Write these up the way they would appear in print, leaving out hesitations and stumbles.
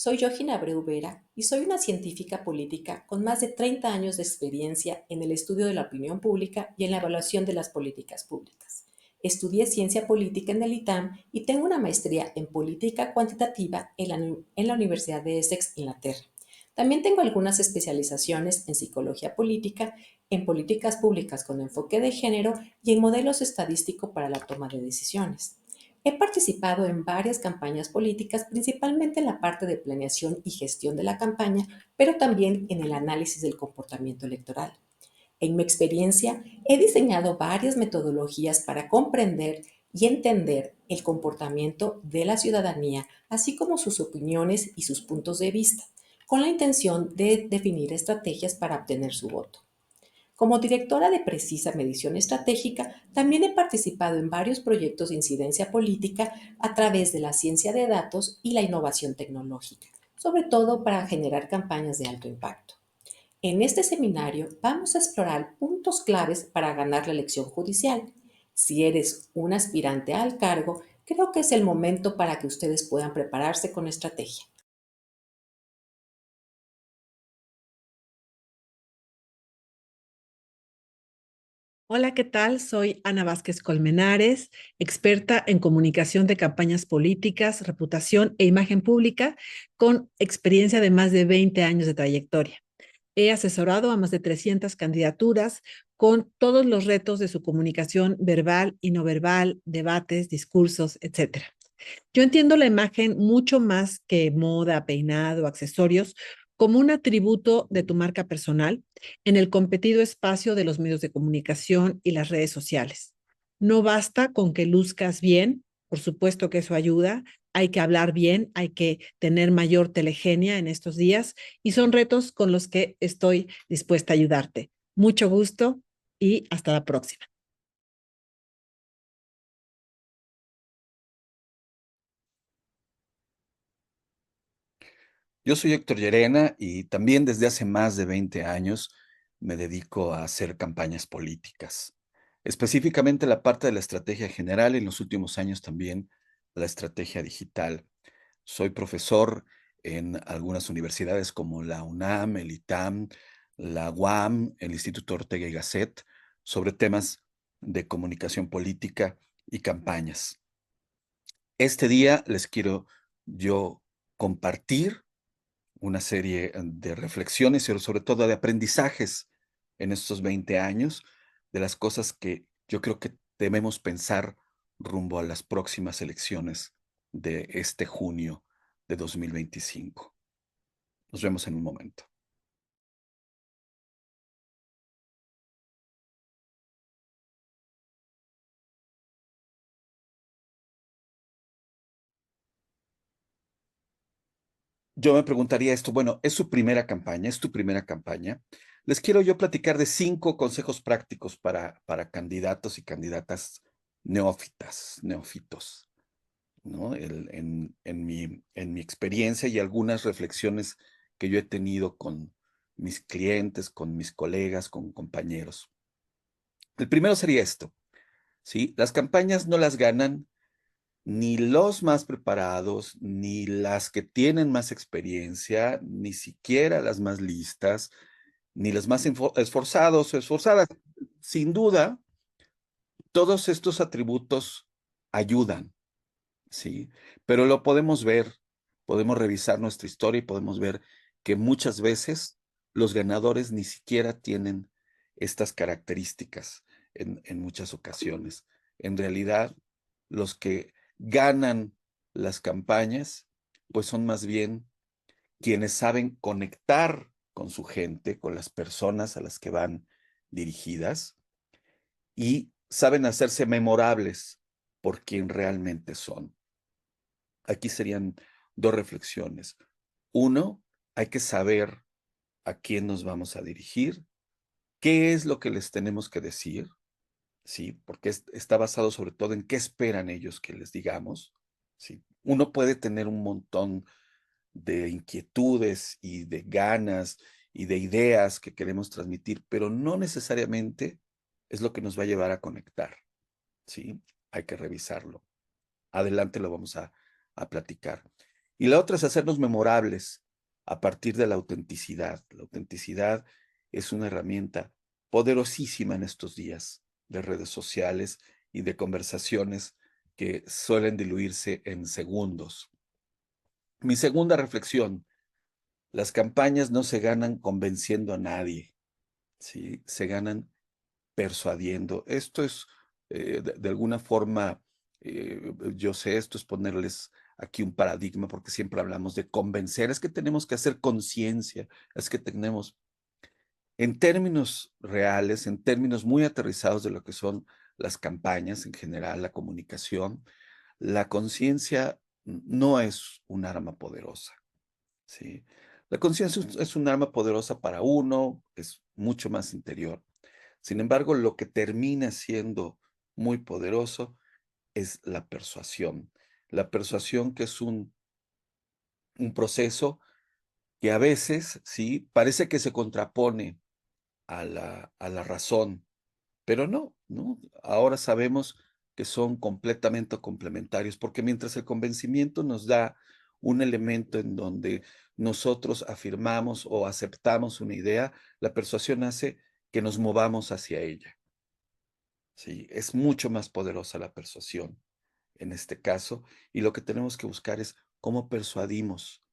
Soy Johanna Abreu Vera y soy una científica política con más de 30 años de experiencia en el estudio de la opinión pública y en la evaluación de las políticas públicas. Estudié ciencia política en el ITAM y tengo una maestría en política cuantitativa en la Universidad de Essex, Inglaterra. También tengo algunas especializaciones en psicología política, en políticas públicas con enfoque de género y en modelos estadísticos para la toma de decisiones. He participado en varias campañas políticas, principalmente en la parte de planeación y gestión de la campaña, pero también en el análisis del comportamiento electoral. En mi experiencia, he diseñado varias metodologías para comprender y entender el comportamiento de la ciudadanía, así como sus opiniones y sus puntos de vista, con la intención de definir estrategias para obtener su voto. Como directora de Precisa Medición Estratégica, también he participado en varios proyectos de incidencia política a través de la ciencia de datos y la innovación tecnológica, sobre todo para generar campañas de alto impacto. En este seminario vamos a explorar puntos claves para ganar la elección judicial. Si eres un aspirante al cargo, creo que es el momento para que ustedes puedan prepararse con estrategia. Hola, ¿qué tal? Soy Ana Vázquez Colmenares, experta en comunicación de campañas políticas, reputación e imagen pública, con experiencia de más de 20 años de trayectoria. He asesorado a más de 300 candidaturas con todos los retos de su comunicación verbal y no verbal, debates, discursos, etcétera. Yo entiendo la imagen mucho más que moda, peinado, accesorios, como un atributo de tu marca personal en el competido espacio de los medios de comunicación y las redes sociales. No basta con que luzcas bien, por supuesto que eso ayuda, hay que hablar bien, hay que tener mayor telegenia en estos días y son retos con los que estoy dispuesta a ayudarte. Mucho gusto y hasta la próxima. Yo soy Héctor Llerena y también desde hace más de 20 años me dedico a hacer campañas políticas, específicamente la parte de la estrategia general y en los últimos años también la estrategia digital. Soy profesor en algunas universidades como la UNAM, el ITAM, la UAM, el Instituto Ortega y Gasset, sobre temas de comunicación política y campañas. Este día les quiero yo compartir una serie de reflexiones, pero sobre todo de aprendizajes en estos 20 años, de las cosas que yo creo que debemos pensar rumbo a las próximas elecciones de este junio de 2025. Nos vemos en un momento. Yo me preguntaría esto, bueno, ¿es su primera campaña? ¿Es tu primera campaña? Les quiero yo platicar de 5 consejos prácticos para candidatos y candidatas neófitos. ¿No? En mi experiencia y algunas reflexiones que yo he tenido con mis clientes, con mis colegas, con compañeros. El primero sería esto, ¿sí? Las campañas no las ganan ni los más preparados, ni las que tienen más experiencia, ni siquiera las más listas, ni los más esforzados o esforzadas. Sin duda, todos estos atributos ayudan, ¿sí? Pero lo podemos ver, podemos revisar nuestra historia y podemos ver que muchas veces los ganadores ni siquiera tienen estas características en muchas ocasiones. En realidad, los que ganan las campañas, pues son más bien quienes saben conectar con su gente, con las personas a las que van dirigidas y saben hacerse memorables por quien realmente son. Aquí serían 2 reflexiones. Uno, hay que saber a quién nos vamos a dirigir, qué es lo que les tenemos que decir, ¿sí? Porque está basado sobre todo en qué esperan ellos que les digamos, ¿sí? Uno puede tener un montón de inquietudes y de ganas y de ideas que queremos transmitir, pero no necesariamente es lo que nos va a llevar a conectar, ¿sí? Hay que revisarlo. Adelante lo vamos a platicar. Y la otra es hacernos memorables a partir de la autenticidad. La autenticidad es una herramienta poderosísima en estos días de redes sociales y de conversaciones que suelen diluirse en segundos. Mi segunda reflexión: las campañas no se ganan convenciendo a nadie, ¿sí? Se ganan persuadiendo. Esto es, de alguna forma, yo sé, esto es ponerles aquí un paradigma, porque siempre hablamos de convencer, es que tenemos que hacer conciencia, es que tenemos, en términos reales, en términos muy aterrizados de lo que son las campañas en general, la comunicación, la conciencia no es un arma poderosa, ¿sí? La conciencia es un arma poderosa para uno, es mucho más interior. Sin embargo, lo que termina siendo muy poderoso es la persuasión. La persuasión, que es un proceso que a veces, sí, parece que se contrapone a la razón, pero no, ¿no? Ahora sabemos que son completamente complementarios, porque mientras el convencimiento nos da un elemento en donde nosotros afirmamos o aceptamos una idea, la persuasión hace que nos movamos hacia ella. Sí, es mucho más poderosa la persuasión en este caso, y lo que tenemos que buscar es cómo persuadimos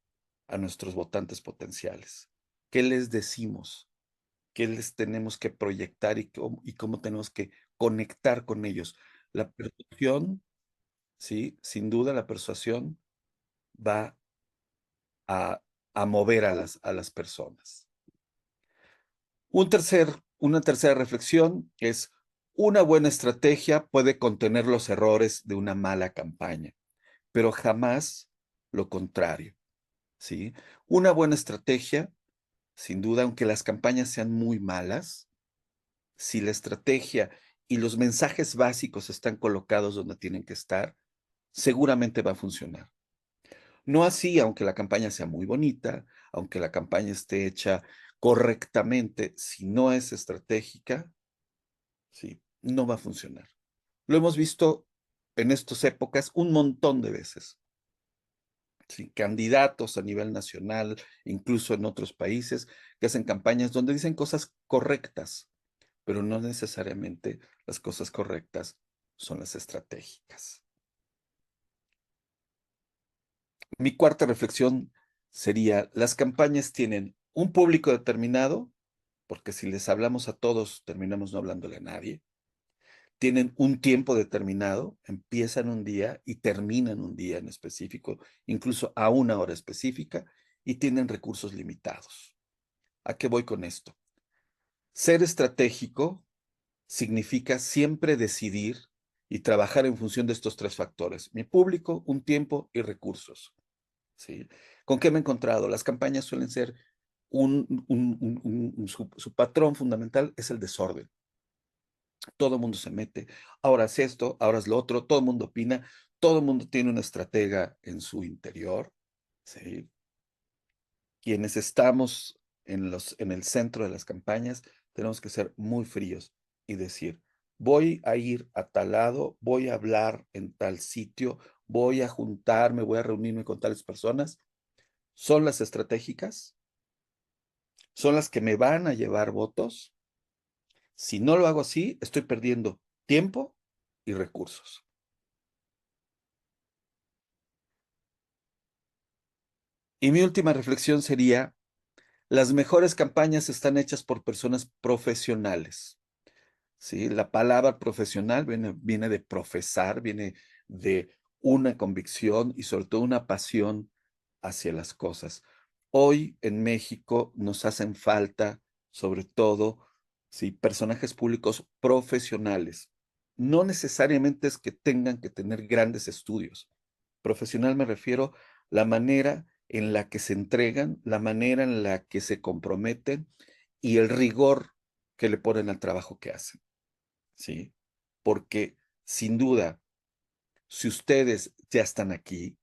a nuestros votantes potenciales. ¿Qué les decimos? ¿Qué les tenemos que proyectar y cómo tenemos que conectar con ellos? La persuasión, sí, sin duda la persuasión va a, a mover a las personas. Una tercera reflexión es: una buena estrategia puede contener los errores de una mala campaña, pero jamás lo contrario, ¿sí? Una buena estrategia, sin duda, aunque las campañas sean muy malas, si la estrategia y los mensajes básicos están colocados donde tienen que estar, seguramente va a funcionar. No así, aunque la campaña sea muy bonita, aunque la campaña esté hecha correctamente, si no es estratégica, sí, no va a funcionar. Lo hemos visto en estas épocas un montón de veces. Sí, candidatos a nivel nacional, incluso en otros países, que hacen campañas donde dicen cosas correctas, pero no necesariamente las cosas correctas son las estratégicas. Mi cuarta reflexión sería: las campañas tienen un público determinado, porque si les hablamos a todos, terminamos no hablándole a nadie. Tienen un tiempo determinado, empiezan un día y terminan un día en específico, incluso a una hora específica, y tienen recursos limitados. ¿A qué voy con esto? Ser estratégico significa siempre decidir y trabajar en función de estos tres factores: mi público, un tiempo y recursos, ¿sí? ¿Con qué me he encontrado? Las campañas suelen ser su patrón fundamental es el desorden. Todo el mundo se mete, ahora es esto, ahora es lo otro, todo el mundo opina, todo el mundo tiene una estratega en su interior, ¿sí? Quienes estamos en el centro de las campañas, tenemos que ser muy fríos y decir: voy a ir a tal lado, voy a hablar en tal sitio, voy a juntarme, voy a reunirme con tales personas. ¿Son las estratégicas? ¿Son las que me van a llevar votos? Si no lo hago así, estoy perdiendo tiempo y recursos. Y mi última reflexión sería: las mejores campañas están hechas por personas profesionales, ¿sí? La palabra profesional viene de profesar, viene de una convicción y sobre todo una pasión hacia las cosas. Hoy en México nos hacen falta, sobre todo, sí, personajes públicos profesionales. No necesariamente es que tengan que tener grandes estudios. Profesional me refiero a la manera en la que se entregan, la manera en la que se comprometen y el rigor que le ponen al trabajo que hacen, ¿sí? Porque sin duda, si ustedes ya están aquí,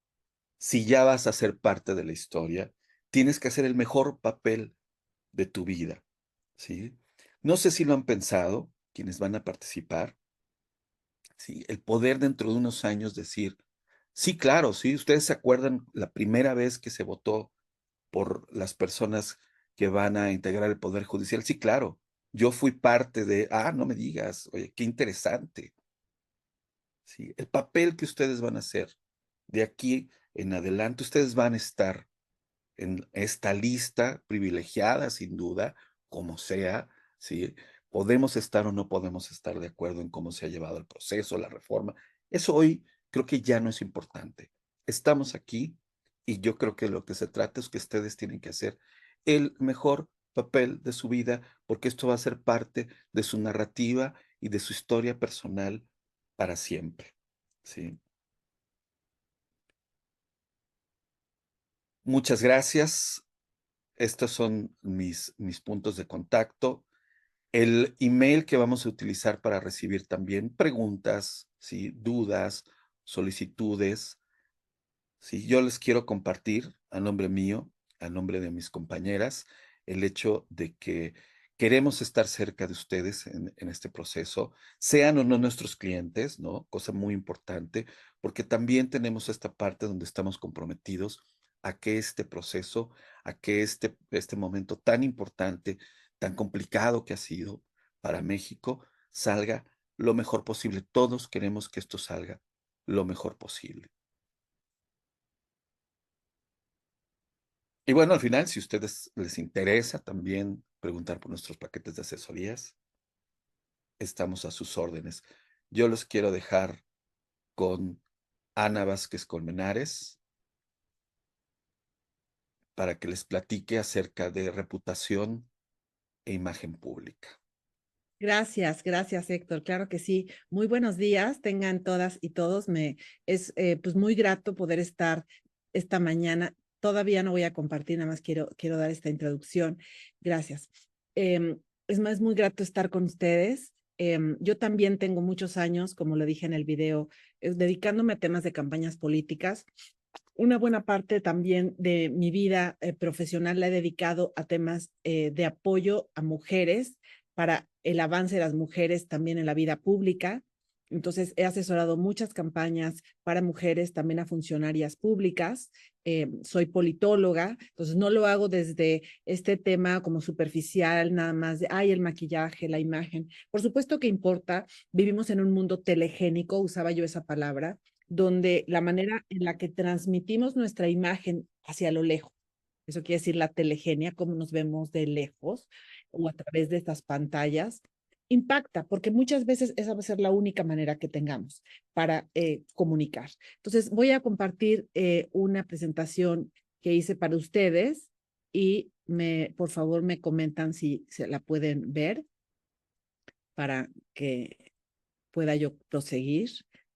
si ya vas a ser parte de la historia, tienes que hacer el mejor papel de tu vida, ¿sí? No sé si lo han pensado, quienes van a participar, ¿sí? El poder dentro de unos años decir: Sí, claro, sí. ¿Ustedes se acuerdan la primera vez que se votó por las personas que van a integrar el Poder Judicial? Sí, claro. Yo fui parte de, no me digas, oye, qué interesante. Sí, el papel que ustedes van a hacer de aquí en adelante, ustedes van a estar en esta lista privilegiada, sin duda, como sea, ¿sí? Podemos estar o no podemos estar de acuerdo en cómo se ha llevado el proceso, la reforma. Eso hoy creo que ya no es importante. Estamos aquí y yo creo que lo que se trata es que ustedes tienen que hacer el mejor papel de su vida, porque esto va a ser parte de su narrativa y de su historia personal para siempre, ¿sí? Muchas gracias. Estos son mis puntos de contacto. El email que vamos a utilizar para recibir también preguntas, ¿sí? Dudas, solicitudes. Sí, yo les quiero compartir a nombre mío, a nombre de mis compañeras, el hecho de que queremos estar cerca de ustedes en este proceso, sean o no nuestros clientes, ¿no? Cosa muy importante, porque también tenemos esta parte donde estamos comprometidos a que este proceso, a que este momento tan importante, tan complicado que ha sido para México, salga lo mejor posible. Todos queremos que esto salga lo mejor posible. Y bueno, al final, si a ustedes les interesa también preguntar por nuestros paquetes de asesorías, estamos a sus órdenes. Yo los quiero dejar con Ana Vázquez Colmenares para que les platique acerca de reputación e imagen pública. Gracias, gracias, Héctor. Claro que sí. Muy buenos días, tengan todas y todos. Me es pues muy grato poder estar esta mañana. Todavía no voy a compartir, nada más quiero dar esta introducción. Gracias. Es muy grato estar con ustedes. Yo también tengo muchos años, como lo dije en el video, dedicándome a temas de campañas políticas. Una buena parte también de mi vida profesional la he dedicado a temas de apoyo a mujeres para el avance de las mujeres también en la vida pública. Entonces, he asesorado muchas campañas para mujeres, también a funcionarias públicas. Soy politóloga, entonces no lo hago desde este tema como superficial, nada más de, el maquillaje, la imagen. Por supuesto que importa, vivimos en un mundo telegénico, usaba yo esa palabra, donde la manera en la que transmitimos nuestra imagen hacia lo lejos, eso quiere decir la telegenia, cómo nos vemos de lejos o a través de estas pantallas, impacta, porque muchas veces esa va a ser la única manera que tengamos para comunicar. Entonces, voy a compartir una presentación que hice para ustedes y por favor, me comentan si se la pueden ver para que pueda yo proseguir.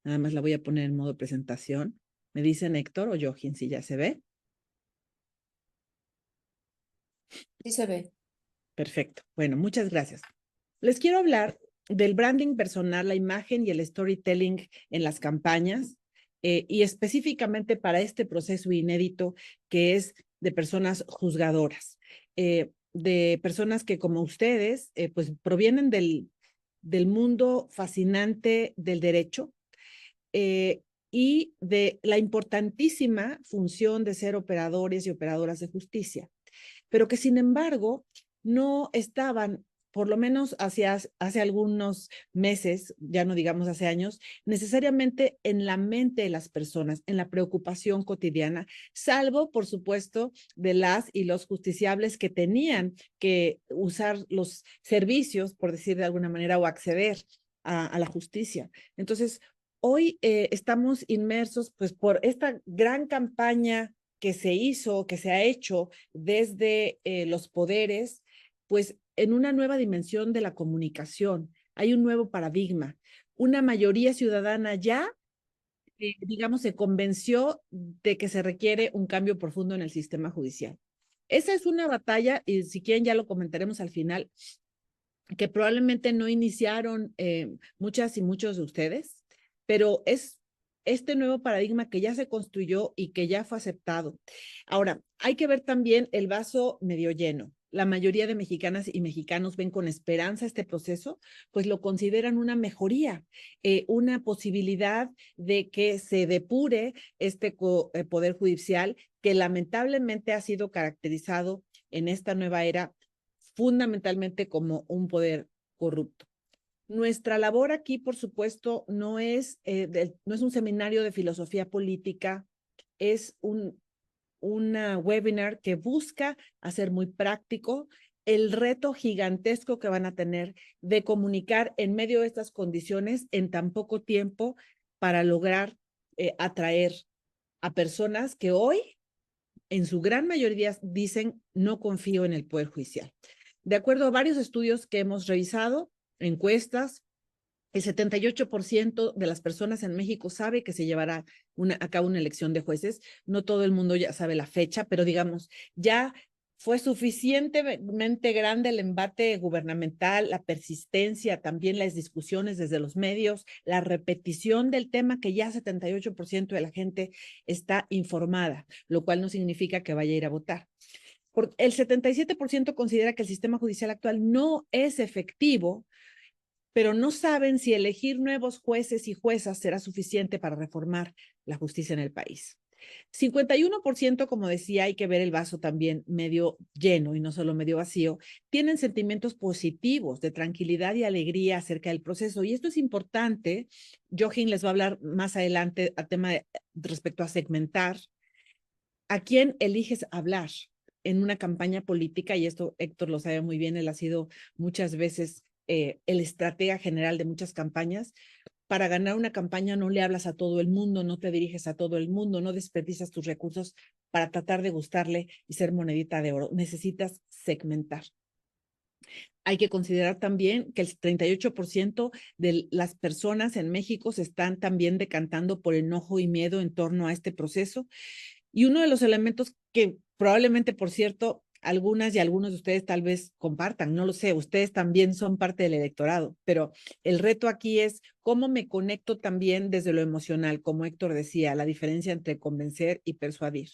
Nada más la voy a poner en modo presentación. Me dicen Héctor o Johin si ya se ve. Sí se ve. Perfecto. Bueno, muchas gracias. Les quiero hablar del branding personal, la imagen y el storytelling en las campañas y específicamente para este proceso inédito que es de personas juzgadoras, de personas que como ustedes pues provienen del mundo fascinante del derecho, eh, y de la importantísima función de ser operadores y operadoras de justicia, pero que sin embargo no estaban, por lo menos hace algunos meses, ya no digamos hace años, necesariamente en la mente de las personas, en la preocupación cotidiana, salvo, por supuesto, de las y los justiciables que tenían que usar los servicios, por decir de alguna manera, o acceder a la justicia. Entonces, hoy estamos inmersos pues por esta gran campaña que se hizo, que se ha hecho desde los poderes, pues en una nueva dimensión de la comunicación. Hay un nuevo paradigma. Una mayoría ciudadana ya, digamos, se convenció de que se requiere un cambio profundo en el sistema judicial. Esa es una batalla, y si quieren ya lo comentaremos al final, que probablemente no iniciaron muchas y muchos de ustedes, pero es este nuevo paradigma que ya se construyó y que ya fue aceptado. Ahora, hay que ver también el vaso medio lleno. la mayoría de mexicanas y mexicanos ven con esperanza este proceso, pues lo consideran una mejoría, una posibilidad de que se depure este poder judicial que lamentablemente ha sido caracterizado en esta nueva era fundamentalmente como un poder corrupto. Nuestra labor aquí, por supuesto, no es un seminario de filosofía política, es una webinar que busca hacer muy práctico el reto gigantesco que van a tener de comunicar en medio de estas condiciones en tan poco tiempo para lograr atraer a personas que hoy, en su gran mayoría, dicen no confío en el Poder Judicial. De acuerdo a varios estudios que hemos revisado, encuestas, el 78% de las personas en México sabe que se llevará a cabo una elección de jueces. No todo el mundo ya sabe la fecha, pero digamos, ya fue suficientemente grande el embate gubernamental, la persistencia, también las discusiones desde los medios, la repetición del tema que ya 78% de la gente está informada, lo cual no significa que vaya a ir a votar. El 77% considera que el sistema judicial actual no es efectivo, pero no saben si elegir nuevos jueces y juezas será suficiente para reformar la justicia en el país. 51%, como decía, hay que ver el vaso también medio lleno y no solo medio vacío, tienen sentimientos positivos de tranquilidad y alegría acerca del proceso. Y esto es importante. Jochen les va a hablar más adelante a tema respecto a segmentar. ¿A quién eliges hablar en una campaña política? Y esto Héctor lo sabe muy bien, él ha sido muchas veces el estratega general de muchas campañas. Para ganar una campaña no le hablas a todo el mundo, no te diriges a todo el mundo, no desperdicias tus recursos para tratar de gustarle y ser monedita de oro. Necesitas segmentar. Hay que considerar también que el 38% de las personas en México se están también decantando por enojo y miedo en torno a este proceso. Y uno de los elementos que probablemente, por cierto, algunas y algunos de ustedes tal vez compartan, no lo sé, ustedes también son parte del electorado, pero el reto aquí es cómo me conecto también desde lo emocional, como Héctor decía, la diferencia entre convencer y persuadir.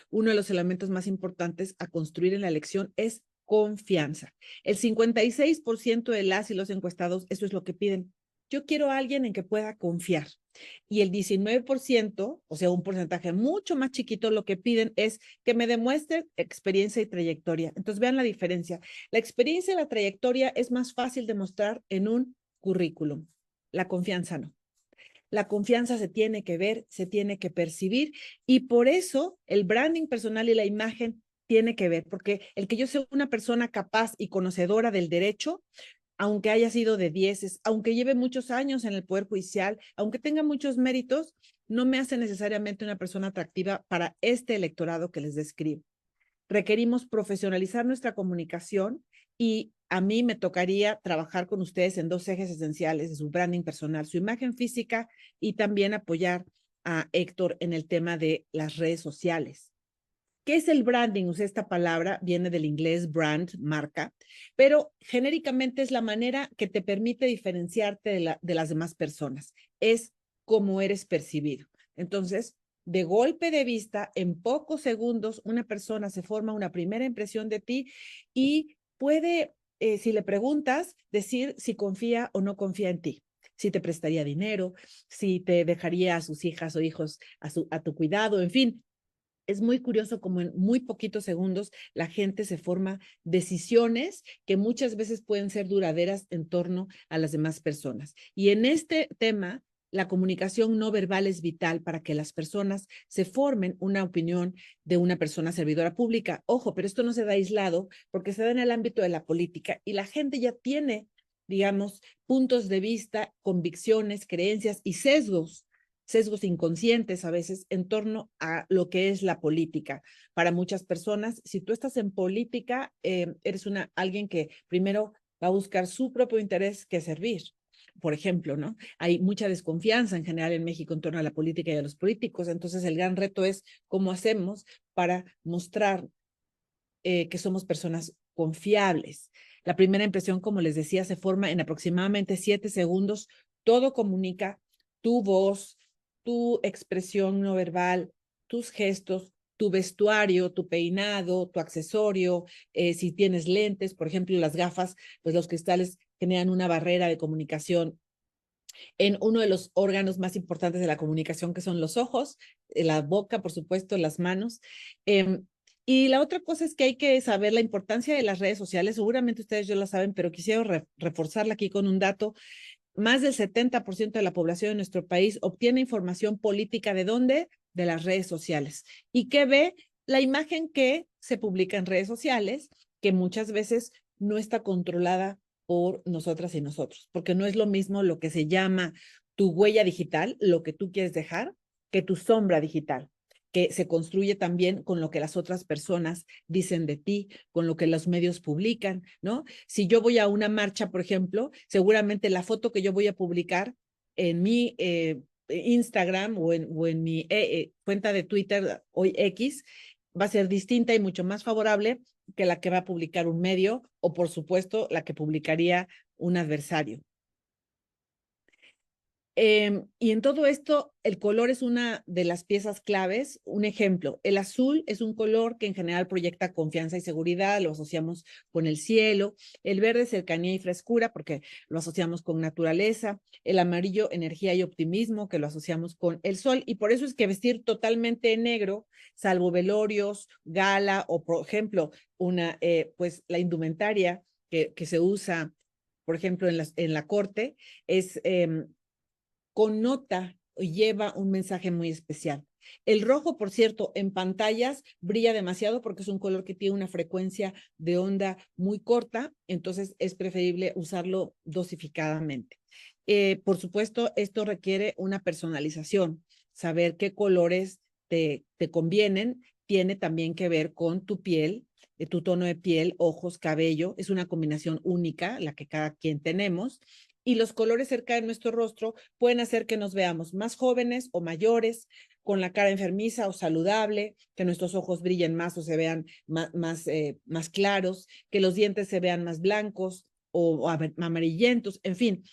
Uno de los elementos más importantes a construir en la elección es confianza. El 56% de las y los encuestados, eso es lo que piden. Yo quiero a alguien en que pueda confiar. Y el 19%, o sea, un porcentaje mucho más chiquito, lo que piden es que me demuestren experiencia y trayectoria. Entonces, vean la diferencia. La experiencia y la trayectoria es más fácil de mostrar en un currículum. La confianza no. La confianza se tiene que ver, se tiene que percibir y por eso el branding personal y la imagen tiene que ver, porque el que yo sea una persona capaz y conocedora del derecho, aunque haya sido de dieces, aunque lleve muchos años en el Poder Judicial, aunque tenga muchos méritos, no me hace necesariamente una persona atractiva para este electorado que les describo. Requerimos profesionalizar nuestra comunicación y a mí me tocaría trabajar con ustedes en dos ejes esenciales de su branding personal, su imagen física y también apoyar a Héctor en el tema de las redes sociales. ¿Qué es el branding? O sea, esta palabra viene del inglés brand, marca, pero genéricamente es la manera que te permite diferenciarte de las demás personas. Es cómo eres percibido. Entonces, de golpe de vista, en pocos segundos, una persona se forma una primera impresión de ti y puede, si le preguntas, decir si confía o no confía en ti, si te prestaría dinero, si te dejaría a sus hijas o hijos a tu cuidado, en fin. Es muy curioso como en muy poquitos segundos la gente se forma decisiones que muchas veces pueden ser duraderas en torno a las demás personas. Y en este tema, la comunicación no verbal es vital para que las personas se formen una opinión de una persona servidora pública. Ojo, pero esto no se da aislado porque se da en el ámbito de la política y la gente ya tiene, digamos, puntos de vista, convicciones, creencias y sesgos inconscientes a veces en torno a lo que es la política. Para muchas personas, si tú estás en política, eres alguien que primero va a buscar su propio interés que servir. Por ejemplo, ¿no? Hay mucha desconfianza en general en México en torno a la política y a los políticos. Entonces, el gran reto es cómo hacemos para mostrar que somos personas confiables. La primera impresión, como les decía, se forma en aproximadamente 7 segundos. Todo comunica, tu voz, tu expresión no verbal, tus gestos, tu vestuario, tu peinado, tu accesorio, si tienes lentes, por ejemplo, las gafas, pues los cristales generan una barrera de comunicación en uno de los órganos más importantes de la comunicación, que son los ojos, la boca, por supuesto, las manos. Y la otra cosa es que hay que saber la importancia de las redes sociales. Seguramente ustedes ya la saben, pero quisiera reforzarla aquí con un dato. Más del 70% de la población de nuestro país obtiene información política. ¿De dónde? De las redes sociales. ¿Y qué ve? La imagen que se publica en redes sociales, que muchas veces no está controlada por nosotras y nosotros, porque no es lo mismo lo que se llama tu huella digital, lo que tú quieres dejar, que tu sombra digital, que se construye también con lo que las otras personas dicen de ti, con lo que los medios publican, ¿no? Si yo voy a una marcha, por ejemplo, seguramente la foto que yo voy a publicar en mi Instagram o en mi cuenta de Twitter, hoy X, va a ser distinta y mucho más favorable que la que va a publicar un medio o, por supuesto, la que publicaría un adversario. Y en todo esto, el color es una de las piezas claves. Un ejemplo, el azul es un color que en general proyecta confianza y seguridad, lo asociamos con el cielo. El verde, cercanía y frescura, porque lo asociamos con naturaleza. El amarillo, energía y optimismo, que lo asociamos con el sol. Y por eso es que vestir totalmente negro, salvo velorios, gala o, por ejemplo, pues la indumentaria que se usa, por ejemplo, en la corte, es connota o lleva un mensaje muy especial. El rojo, por cierto, en pantallas brilla demasiado porque es un color que tiene una frecuencia de onda muy corta, entonces es preferible usarlo dosificadamente. Por supuesto, esto requiere una personalización, saber qué colores te convienen, tiene también que ver con tu piel, tu tono de piel, ojos, cabello, es una combinación única, la que cada quien tenemos, y los colores cerca de nuestro rostro pueden hacer que nos veamos más jóvenes o mayores, con la cara enfermiza o saludable, que nuestros ojos brillen más o se vean más claros, que los dientes se vean más blancos o amarillentos, en fin,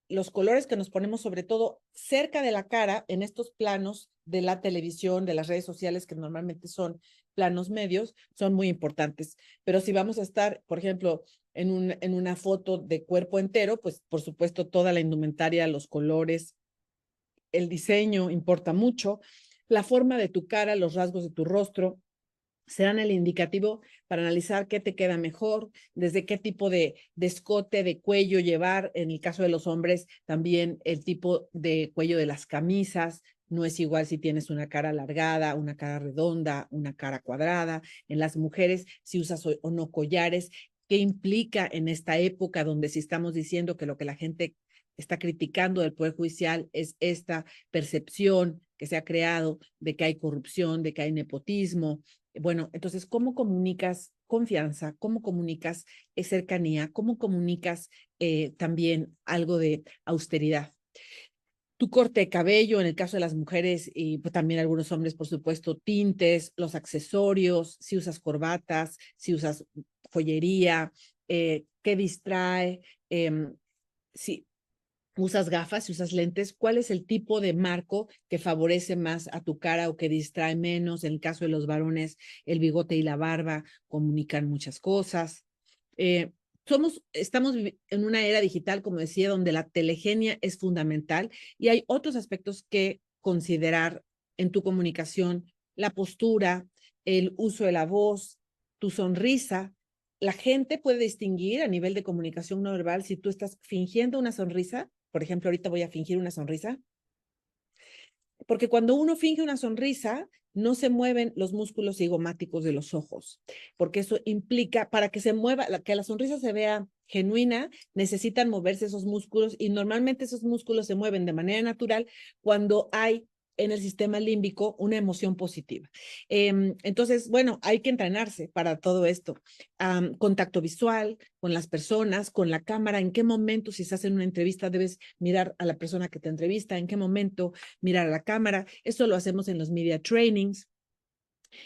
los colores que nos ponemos sobre todo cerca de la cara en estos planos de la televisión, de las redes sociales, que normalmente son planos medios, son muy importantes. Pero si vamos a estar, por ejemplo, en una foto de cuerpo entero, pues por supuesto toda la indumentaria, los colores, el diseño importa mucho, la forma de tu cara, los rasgos de tu rostro serán el indicativo para analizar qué te queda mejor, desde qué tipo de escote, de cuello llevar. En el caso de los hombres, también el tipo de cuello de las camisas. No es igual si tienes una cara alargada, una cara redonda, una cara cuadrada. En las mujeres, si usas o no collares, qué implica en esta época donde si estamos diciendo que lo que la gente está criticando del Poder Judicial es esta percepción que se ha creado de que hay corrupción, de que hay nepotismo. Bueno, entonces, ¿cómo comunicas confianza? ¿Cómo comunicas cercanía? ¿Cómo comunicas también algo de austeridad? Tu corte de cabello, en el caso de las mujeres y pues, también algunos hombres, por supuesto, tintes, los accesorios, si usas corbatas, si usas joyería, qué distrae, si usas gafas, si usas lentes, ¿cuál es el tipo de marco que favorece más a tu cara o que distrae menos? En el caso de los varones, el bigote y la barba comunican muchas cosas. Eh, estamos en una era digital, como decía, donde la telegenia es fundamental y hay otros aspectos que considerar en tu comunicación: la postura, el uso de la voz, tu sonrisa. La gente puede distinguir a nivel de comunicación no verbal si tú estás fingiendo una sonrisa. Por ejemplo, ahorita voy a fingir una sonrisa, porque cuando uno finge una sonrisa, no se mueven los músculos cigomáticos de los ojos, porque eso implica, para que se mueva, que la sonrisa se vea genuina, necesitan moverse esos músculos y normalmente esos músculos se mueven de manera natural cuando hay en el sistema límbico una emoción positiva. Entonces, bueno, hay que entrenarse para todo esto. Contacto visual con las personas, con la cámara, en qué momento, si estás en una entrevista, debes mirar a la persona que te entrevista, en qué momento mirar a la cámara. Esto lo hacemos en los media trainings.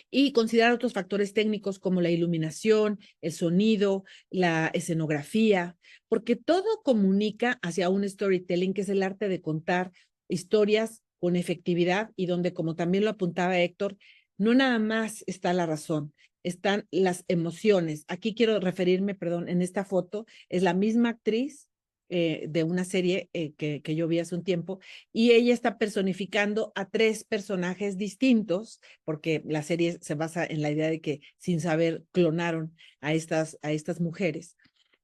Y considerar otros factores técnicos como la iluminación, el sonido, la escenografía, porque todo comunica hacia un storytelling, que es el arte de contar historias con efectividad y donde, como también lo apuntaba Héctor, no nada más está la razón, están las emociones. Aquí quiero referirme, perdón, en esta foto es la misma actriz de una serie que yo vi hace un tiempo, y ella está personificando a tres personajes distintos, porque la serie se basa en la idea de que sin saber clonaron a estas mujeres.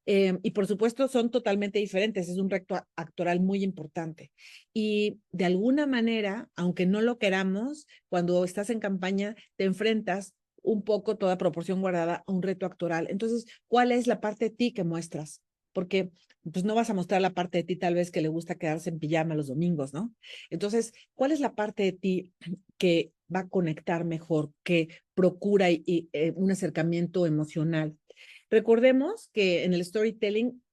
Y por supuesto son totalmente diferentes, es un reto actoral muy importante. Y de alguna manera, aunque no lo queramos, cuando estás en campaña te enfrentas un poco, toda proporción guardada, a un reto actoral. Entonces, ¿cuál es la parte de ti que muestras? Porque pues no vas a mostrar la parte de ti tal vez que le gusta quedarse en pijama los domingos, ¿no? Entonces, ¿cuál es la parte de ti que va a conectar mejor, que procura un acercamiento emocional? Recordemos que en el storytelling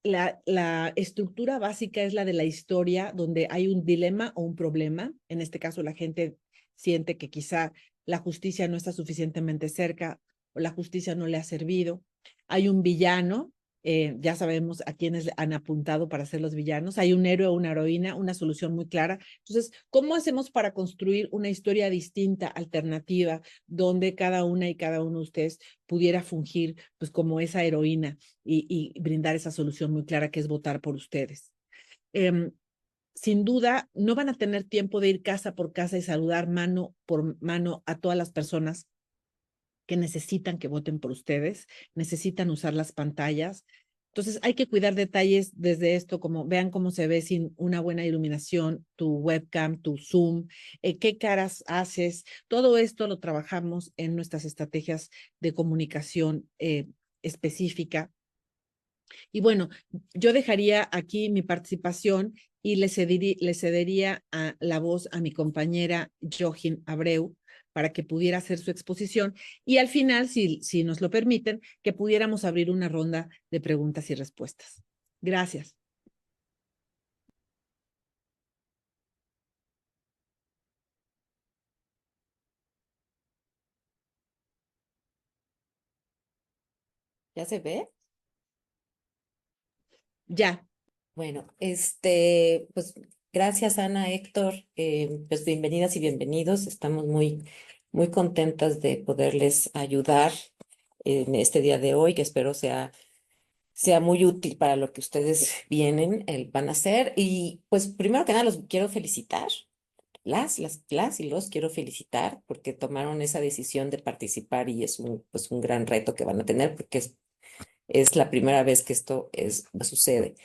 la estructura básica es la de la historia, donde hay un dilema o un problema. En este caso, la gente siente que quizá la justicia no está suficientemente cerca o la justicia no le ha servido. Hay un villano, ya sabemos a quiénes han apuntado para ser los villanos. Hay un héroe o una heroína, una solución muy clara. Entonces, ¿cómo hacemos para construir una historia distinta, alternativa, donde cada una y cada uno de ustedes pudiera fungir pues como esa heroína y brindar esa solución muy clara que es votar por ustedes? Sin duda, no van a tener tiempo de ir casa por casa y saludar mano por mano a todas las personas que necesitan que voten por ustedes, necesitan usar las pantallas. Entonces hay que cuidar detalles desde esto, como vean cómo se ve sin una buena iluminación, tu webcam, tu Zoom, qué caras haces. Todo esto lo trabajamos en nuestras estrategias de comunicación específica. Y bueno, yo dejaría aquí mi participación y le cedería a la voz a mi compañera Johin Abreu para que pudiera hacer su exposición y al final, si nos lo permiten, que pudiéramos abrir una ronda de preguntas y respuestas. Gracias. ¿Ya se ve? Ya. Bueno, pues gracias Ana, Héctor, pues bienvenidas y bienvenidos. Estamos muy contentas de poderles ayudar en este día de hoy, que espero sea muy útil para lo que ustedes van a hacer. Y pues primero que nada los quiero felicitar, las y los quiero felicitar porque tomaron esa decisión de participar y es pues un gran reto que van a tener porque es la primera vez que sucede.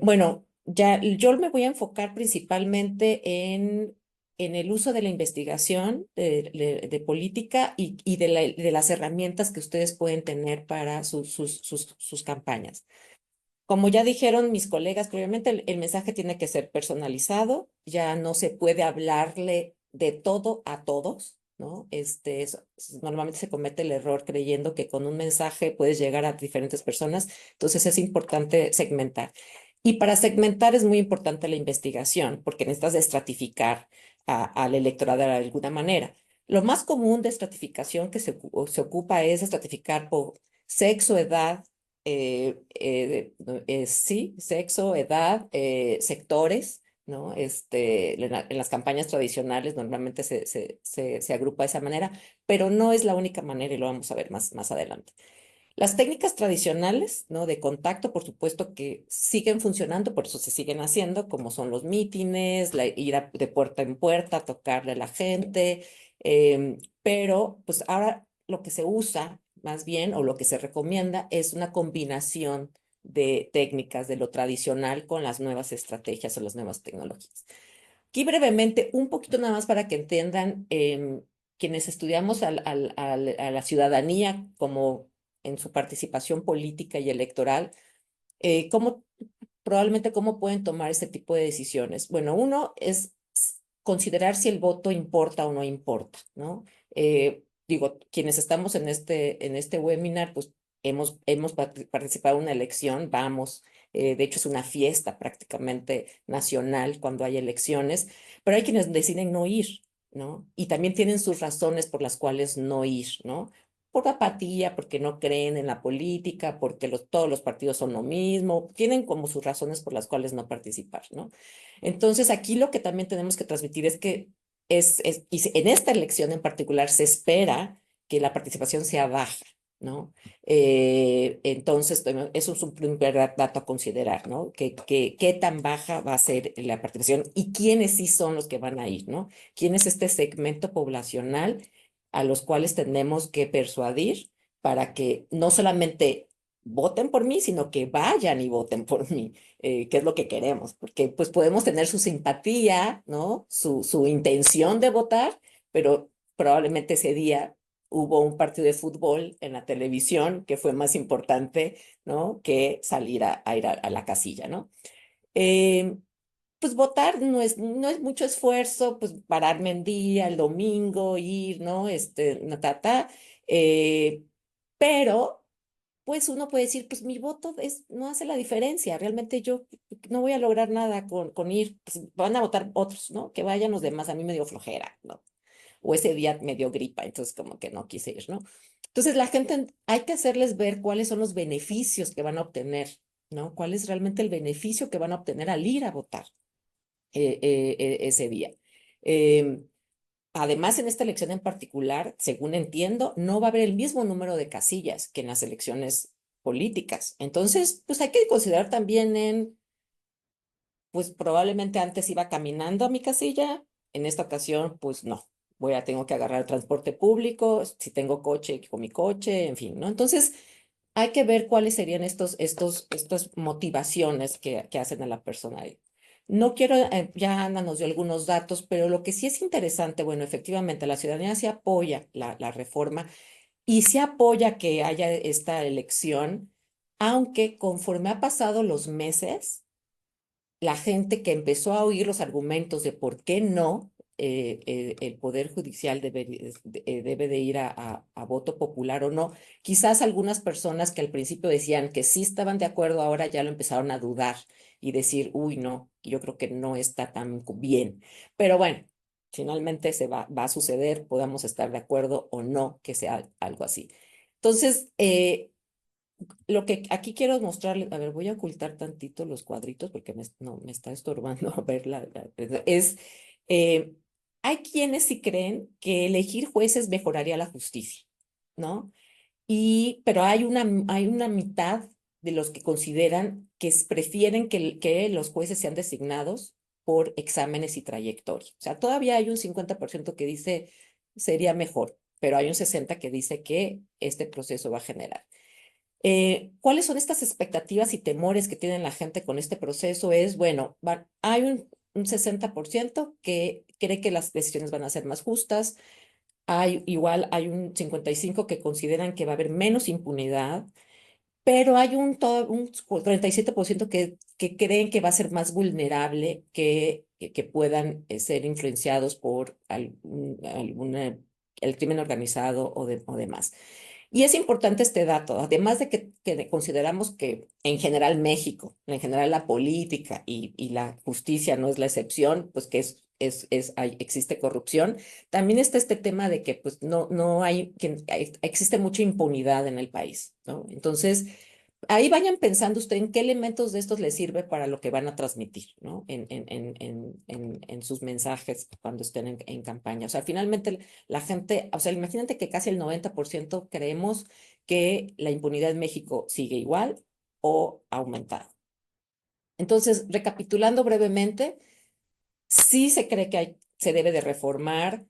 Bueno, ya yo me voy a enfocar principalmente en el uso de la investigación de política y de las herramientas que ustedes pueden tener para sus campañas. Como ya dijeron mis colegas previamente, el mensaje tiene que ser personalizado, ya no se puede hablarle de todo a todos, ¿no? Normalmente se comete el error creyendo que con un mensaje puedes llegar a diferentes personas, entonces es importante segmentar. Y para segmentar es muy importante la investigación, porque necesitas estratificar al electorado de alguna manera. Lo más común de estratificación que se ocupa es estratificar por sexo, edad, sí, sexo, edad, sectores, ¿no? En las campañas tradicionales normalmente se agrupa de esa manera, pero no es la única manera y lo vamos a ver más adelante. Las técnicas tradicionales, ¿no? De contacto, por supuesto que siguen funcionando, por eso se siguen haciendo, como son los mítines, ir de puerta en puerta, tocarle a la gente, pero pues ahora lo que se usa más bien o lo que se recomienda es una combinación de técnicas de lo tradicional con las nuevas estrategias o las nuevas tecnologías. Aquí brevemente, un poquito nada más para que entiendan quienes estudiamos a la ciudadanía como en su participación política y electoral, cómo, probablemente cómo pueden tomar este tipo de decisiones. Bueno, uno es considerar si el voto importa o no importa, ¿no? Digo, quienes estamos en este webinar, pues hemos participado en una elección, vamos, de hecho es una fiesta prácticamente nacional cuando hay elecciones, pero hay quienes deciden no ir, ¿no? Y también tienen sus razones por las cuales no ir, ¿no? Por apatía, porque no creen en la política, porque todos los partidos son lo mismo, tienen como sus razones por las cuales no participar, ¿no? Entonces, aquí lo que también tenemos que transmitir es que en esta elección en particular se espera que la participación sea baja, ¿no? Entonces, eso es un primer dato a considerar, ¿no? Qué tan baja va a ser la participación y quiénes sí son los que van a ir, ¿no? ¿Quién es este segmento poblacional a los cuales tenemos que persuadir para que no solamente voten por mí, sino que vayan y voten por mí, que es lo que queremos, porque pues podemos tener su simpatía, ¿no? Su intención de votar, pero probablemente ese día hubo un partido de fútbol en la televisión que fue más importante, ¿no? Que salir a ir a la casilla, ¿no? Eh, pues votar no es mucho esfuerzo, pues pararme en día, el domingo, ir, ¿no? Eh, pero pues uno puede decir, pues mi voto no hace la diferencia, realmente yo no voy a lograr nada con ir, pues van a votar otros, ¿no? Que vayan los demás, a mí me dio flojera, ¿no? O ese día me dio gripa, entonces como que no quise ir, ¿no? Entonces la gente, hay que hacerles ver cuáles son los beneficios que van a obtener, ¿no? ¿Cuál es realmente el beneficio que van a obtener al ir a votar ese día? Em, Además, en esta elección en particular, según entiendo, no va a haber el mismo número de casillas que en las elecciones políticas. Entonces, pues hay que considerar también pues probablemente antes iba caminando a mi casilla, en esta ocasión, pues no. Tengo que agarrar el transporte público, si tengo coche, con mi coche, en fin, ¿no? Entonces, hay que ver cuáles serían estas motivaciones que hacen a la persona ahí. No quiero, ya Ana nos dio algunos datos, pero lo que sí es interesante, bueno, efectivamente, la ciudadanía sí apoya la reforma y sí apoya que haya esta elección, aunque conforme ha pasado los meses, la gente que empezó a oír los argumentos de por qué no, el Poder Judicial debe de ir a voto popular o no, quizás algunas personas que al principio decían que sí estaban de acuerdo, ahora ya lo empezaron a dudar y decir, uy, no, yo creo que no está tan bien. Pero bueno, finalmente va a suceder, podamos estar de acuerdo o no que sea algo así. Entonces, lo que aquí quiero mostrarles, a ver, voy a ocultar tantito los cuadritos porque no, me está estorbando ver eh, hay quienes sí creen que elegir jueces mejoraría la justicia, ¿no? Pero hay una mitad de los que consideran que prefieren que los jueces sean designados por exámenes y trayectoria. O sea, todavía hay un 50% que dice sería mejor, pero hay un 60% que dice que este proceso va a generar. ¿Cuáles son estas expectativas y temores que tiene la gente con este proceso? Bueno, hay un 60% que cree que las decisiones van a ser más justas, hay un 55% que consideran que va a haber menos impunidad, pero hay un 37% que creen que va a ser más vulnerable, que puedan ser influenciados por el crimen organizado o demás. Y es importante este dato, además de que consideramos que en general México, en general la política y la justicia no es la excepción, pues que existe corrupción, también está este tema de que pues no existe mucha impunidad en el país, ¿no? Entonces, ahí vayan pensando usted en qué elementos de estos les sirve para lo que van a transmitir, ¿no? En sus mensajes cuando estén en campaña. O sea, finalmente la gente, o sea, imagínate que casi el 90% creemos que la impunidad en México sigue igual o ha aumentado. Entonces, recapitulando brevemente, sí se cree que se debe de reformar,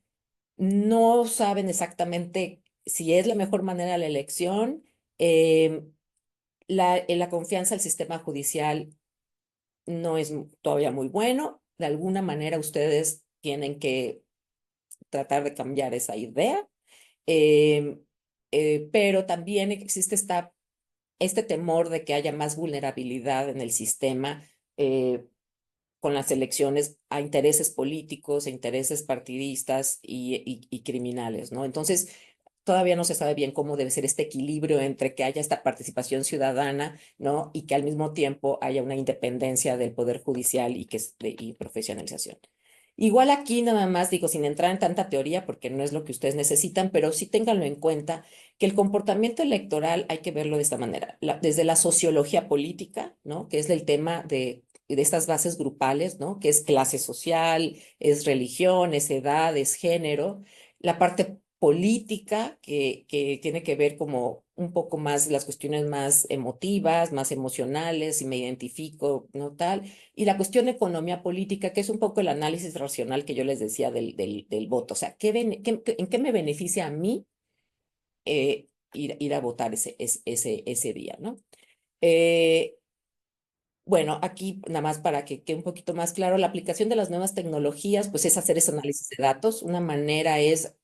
no saben exactamente si es la mejor manera la elección. La confianza al sistema judicial no es todavía muy bueno. De alguna manera ustedes tienen que tratar de cambiar esa idea. Eh, pero también existe este temor de que haya más vulnerabilidad en el sistema con las elecciones a intereses políticos, a intereses partidistas y criminales, ¿no? Entonces, todavía no se sabe bien cómo debe ser este equilibrio entre que haya esta participación ciudadana, ¿no? Y que al mismo tiempo haya una independencia del Poder Judicial y profesionalización. Igual aquí nada más digo, sin entrar en tanta teoría, porque no es lo que ustedes necesitan, pero sí ténganlo en cuenta que el comportamiento electoral hay que verlo de esta manera, desde la sociología política, ¿no? Que es el tema de de estas bases grupales, ¿no? Que es clase social, es religión, es edad, es género. La parte política, que tiene que ver como un poco más las cuestiones más emotivas, más emocionales, si me identifico, ¿no? Tal. Y la cuestión de economía política, que es un poco el análisis racional que yo les decía del voto. O sea, ¿en qué me beneficia a mí ir a votar ese día, ¿no? Eh, bueno, aquí nada más para que quede un poquito más claro, la aplicación de las nuevas tecnologías, pues es hacer ese análisis de datos. Una manera es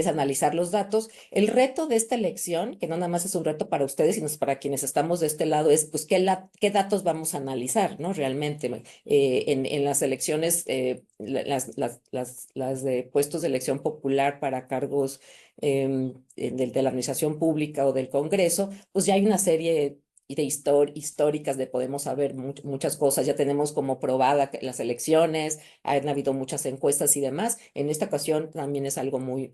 analizar los datos. El reto de esta elección, que no nada más es un reto para ustedes, sino es para quienes estamos de este lado, es pues qué datos vamos a analizar, ¿no? Realmente, en las elecciones, las de puestos de elección popular para cargos de la administración pública o del Congreso, pues ya hay una serie de históricas de podemos saber muchas cosas, ya tenemos como probada las elecciones, han habido muchas encuestas y demás. En esta ocasión también es algo muy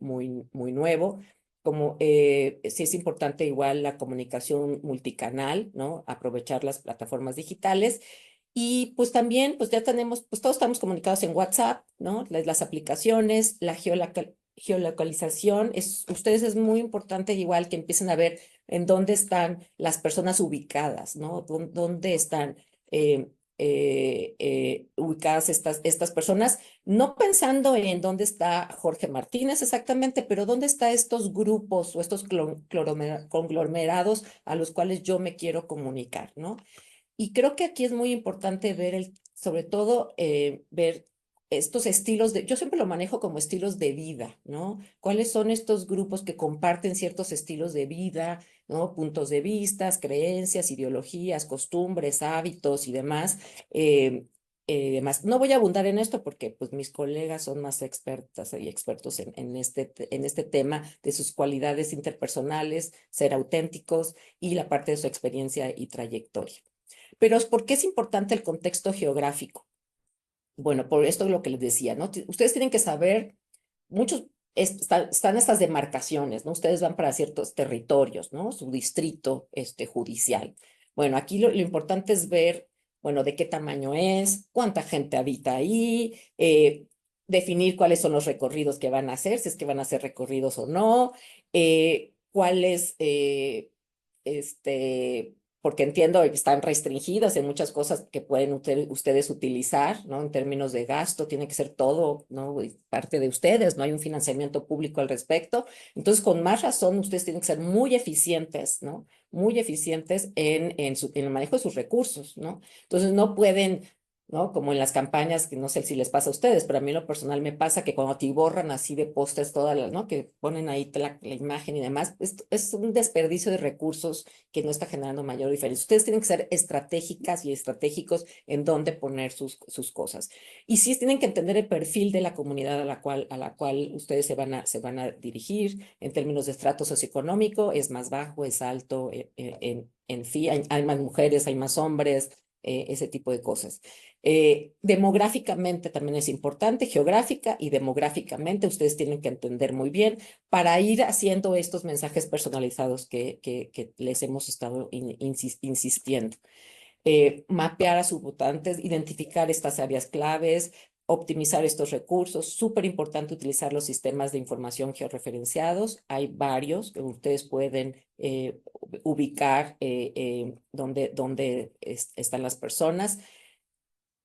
nuevo. Como sí es importante igual la comunicación multicanal, ¿no? Aprovechar las plataformas digitales. Y pues también, pues ya tenemos, pues todos estamos comunicados en WhatsApp, ¿no? Las aplicaciones, la geolocalización, ustedes es muy importante igual que empiecen a ver en dónde están las personas ubicadas, ¿no? Dónde están ubicadas estas personas, no pensando en dónde está Jorge Martínez exactamente, pero dónde están estos grupos o estos conglomerados a los cuales yo me quiero comunicar, ¿no? Y creo que aquí es muy importante ver sobre todo ver estos estilos yo siempre lo manejo como estilos de vida, ¿no? ¿Cuáles son estos grupos que comparten ciertos estilos de vida, ¿no? Puntos de vista, creencias, ideologías, costumbres, hábitos y demás. Demás. No voy a abundar en esto porque pues mis colegas son más expertas y expertos en este tema de sus cualidades interpersonales, ser auténticos y la parte de su experiencia y trayectoria. Pero ¿por qué es importante el contexto geográfico? Bueno, por esto es lo que les decía, ¿no? Ustedes tienen que saber, muchos están estas demarcaciones, ¿no? Ustedes van para ciertos territorios, ¿no? Su distrito judicial. Bueno, aquí lo importante es ver, bueno, de qué tamaño es, cuánta gente habita ahí, definir cuáles son los recorridos que van a hacer, si es que van a hacer recorridos o no, cuáles, porque entiendo que están restringidas en muchas cosas que pueden ustedes utilizar, ¿no? En términos de gasto, tiene que ser todo, ¿no? Parte de ustedes, no hay un financiamiento público al respecto. Entonces, con más razón, ustedes tienen que ser muy eficientes, ¿no? Muy eficientes en el manejo de sus recursos, ¿no? Entonces, no pueden, ¿no? Como en las campañas, que no sé si les pasa a ustedes, pero a mí en lo personal me pasa que cuando te borran así de pósters todas las, ¿no? Que ponen ahí la imagen y demás, es un desperdicio de recursos que no está generando mayor diferencia. Ustedes tienen que ser estratégicas y estratégicos en dónde poner sus cosas. Y sí tienen que entender el perfil de la comunidad a la cual ustedes se van a dirigir en términos de estrato socioeconómico, es más bajo, es alto, en fin, hay más mujeres, hay más hombres, ese tipo de cosas. Demográficamente también es importante, geográfica y demográficamente ustedes tienen que entender muy bien para ir haciendo estos mensajes personalizados que les hemos estado insistiendo. Mapear a sus votantes, identificar estas áreas claves, optimizar estos recursos. Súper importante utilizar los sistemas de información georreferenciados. Hay varios que ustedes pueden ubicar donde están las personas.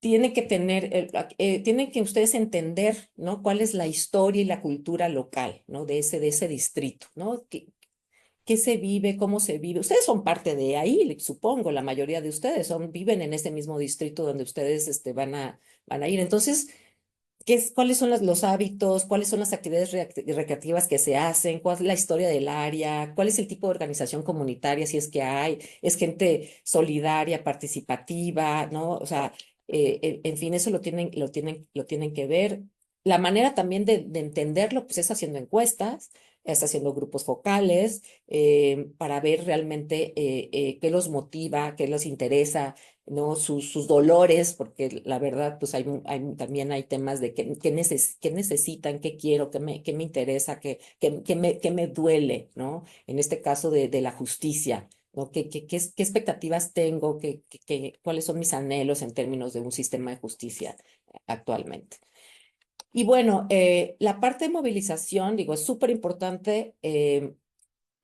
Tienen que ustedes entender, ¿no? Cuál es la historia y la cultura local, ¿no? De ese distrito, ¿no? ¿Qué se vive? ¿Cómo se vive? Ustedes son parte de ahí, supongo, la mayoría de ustedes viven en ese mismo distrito donde ustedes van a ir. Entonces, ¿cuáles son los hábitos? ¿Cuáles son las actividades recreativas que se hacen? ¿Cuál es la historia del área? ¿Cuál es el tipo de organización comunitaria, si es que hay? ¿Es gente solidaria, participativa, ¿no? O sea, en fin, eso lo tienen que ver. La manera también de entenderlo, pues es haciendo encuestas, es haciendo grupos focales, para ver realmente qué los motiva, qué les interesa, ¿no? Sus dolores, porque la verdad, pues también hay temas de qué necesitan, qué quiero, qué me interesa, qué me duele, ¿no? En este caso de la justicia, ¿no? ¿Qué expectativas tengo? ¿Cuáles son mis anhelos en términos de un sistema de justicia actualmente? Y bueno, la parte de movilización, digo, es súper importante.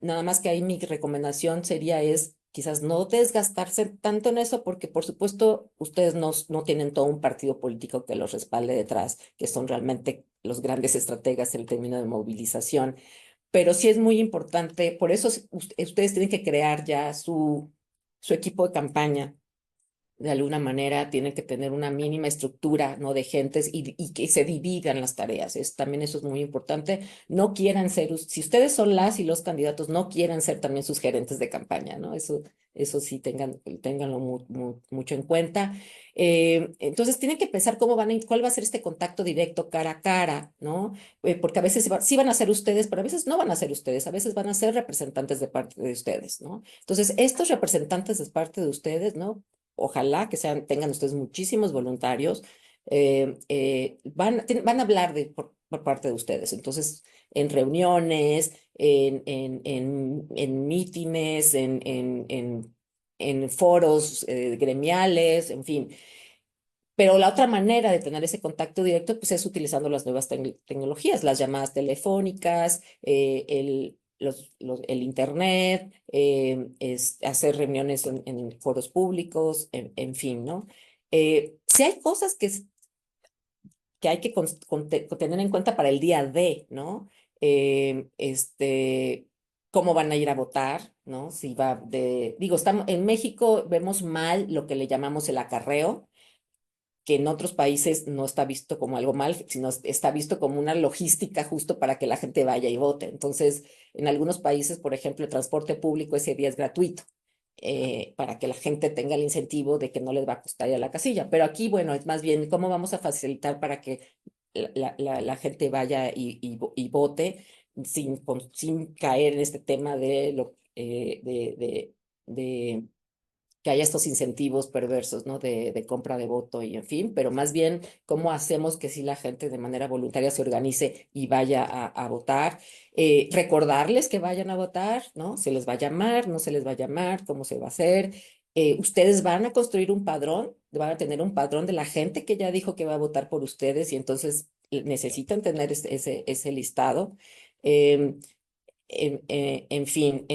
Nada más que ahí mi recomendación sería es quizás no desgastarse tanto en eso, porque por supuesto ustedes no tienen todo un partido político que los respalde detrás, que son realmente los grandes estrategas en el término de movilización, pero sí es muy importante, por eso ustedes tienen que crear ya su equipo de campaña. De alguna manera tienen que tener una mínima estructura, ¿no? De gentes y que se dividan las tareas. También eso es muy importante. No quieran ser, si ustedes son las y los candidatos, no quieran ser también sus gerentes de campaña, ¿no? Eso sí, ténganlo mucho en cuenta. Entonces, tienen que pensar cuál va a ser este contacto directo cara a cara, ¿no? Porque a veces sí van a ser ustedes, pero a veces no van a ser ustedes, a veces van a ser representantes de parte de ustedes, ¿no? Entonces, estos representantes de parte de ustedes, ¿no? Ojalá que tengan ustedes muchísimos voluntarios, van a hablar por parte de ustedes. Entonces, en reuniones, en mítines, en foros gremiales, en fin. Pero la otra manera de tener ese contacto directo pues, es utilizando las nuevas tecnologías, las llamadas telefónicas, el internet, hacer reuniones en foros públicos, en fin, ¿no? Sí hay cosas que hay que tener en cuenta para el día D, ¿no? Cómo van a ir a votar, ¿no? Si digo, en México vemos mal lo que le llamamos el acarreo, que en otros países no está visto como algo mal, sino está visto como una logística justo para que la gente vaya y vote. Entonces, en algunos países, por ejemplo, el transporte público ese día es gratuito, para que la gente tenga el incentivo de que no les va a costar ir a la casilla. Pero aquí, bueno, es más bien cómo vamos a facilitar para que la gente vaya y vote sin caer en este tema de que haya estos incentivos perversos, ¿no? De compra de voto y en fin, pero más bien cómo hacemos que si la gente de manera voluntaria se organice y vaya a votar, recordarles que vayan a votar, ¿no? Se les va a llamar, no se les va a llamar, cómo se va a hacer. Ustedes van a construir un padrón, van a tener un padrón de la gente que ya dijo que va a votar por ustedes y entonces necesitan tener ese listado. Eh, en fin,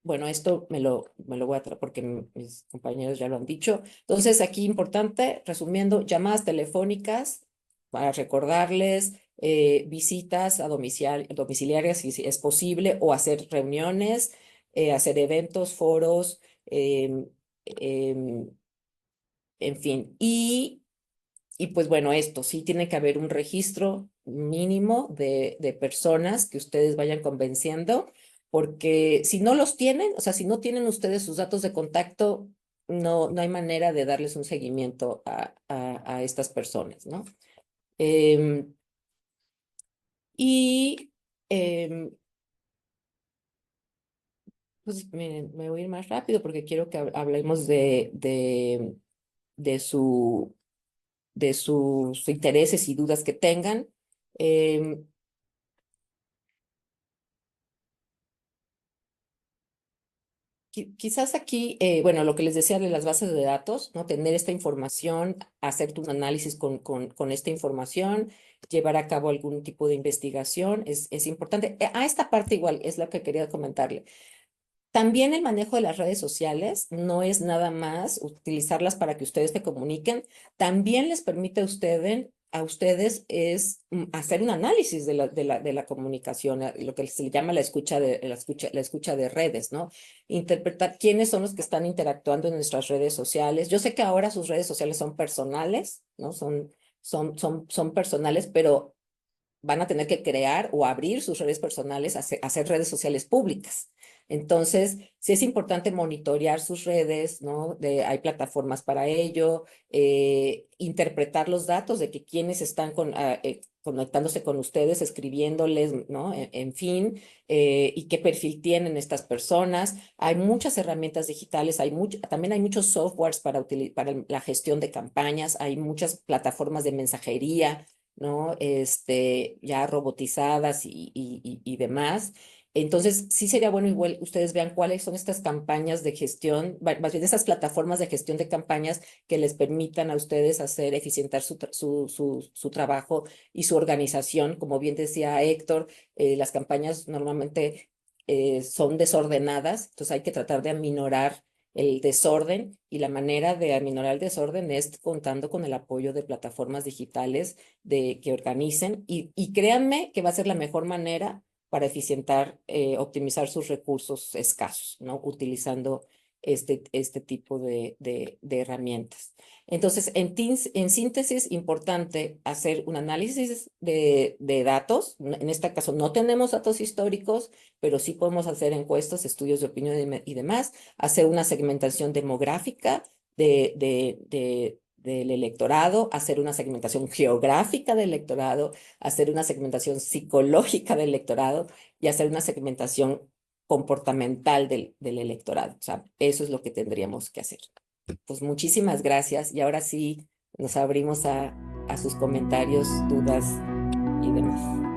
bueno, esto me lo voy a traer porque mis compañeros ya lo han dicho. Entonces, aquí importante, resumiendo, llamadas telefónicas para recordarles, visitas domiciliarias si es posible, o hacer reuniones, hacer eventos, foros, em, en fin. Y pues bueno, esto sí tiene que haber un registro mínimo de personas que ustedes vayan convenciendo, porque si no los tienen, o sea, si no tienen ustedes sus datos de contacto, no hay manera de darles un seguimiento a estas personas, ¿no? Em, y pues miren, me voy a ir más rápido porque quiero que hablemos de su de sus intereses y dudas que tengan. Em, Quizás aquí, bueno, lo que les decía de las bases de datos, ¿no? Tener esta información, hacer un análisis con esta información, llevar a cabo algún tipo de investigación, es importante. A esta parte igual es lo que quería comentarle. También el manejo de las redes sociales no es nada más utilizarlas para que ustedes se comuniquen, también les permite a ustedes es hacer un análisis de la comunicación, lo que se le llama la escucha de redes, ¿no? Interpretar quiénes son los que están interactuando en nuestras redes sociales. Yo sé que ahora sus redes sociales son personales, ¿no? Son personales, pero van a tener que crear o abrir sus redes personales, hacer redes sociales públicas. Entonces, sí es importante monitorear sus redes, ¿no? Hay plataformas para ello, interpretar los datos de que quienes están conectándose con ustedes, escribiéndoles, ¿no? En fin, y qué perfil tienen estas personas. Hay muchas herramientas digitales, también hay muchos softwares para la gestión de campañas, hay muchas plataformas de mensajería, ¿no? Ya robotizadas y demás. Entonces, sí sería bueno igual ustedes vean cuáles son estas campañas de gestión, más bien estas plataformas de gestión de campañas que les permitan a ustedes hacer, eficientar su trabajo y su organización. Como bien decía Héctor, las campañas normalmente son desordenadas, entonces hay que tratar de aminorar el desorden, y la manera de aminorar el desorden es contando con el apoyo de plataformas digitales que organicen, y créanme que va a ser la mejor manera para eficientar, optimizar sus recursos escasos, ¿no? Utilizando este tipo de herramientas. Entonces, en síntesis, importante hacer un análisis de datos. En este caso no tenemos datos históricos, pero sí podemos hacer encuestas, estudios de opinión y demás, hacer una segmentación demográfica del electorado, hacer una segmentación geográfica del electorado, hacer una segmentación psicológica del electorado y hacer una segmentación comportamental del electorado. O sea, eso es lo que tendríamos que hacer. Pues muchísimas gracias, y ahora sí nos abrimos a sus comentarios, dudas y demás.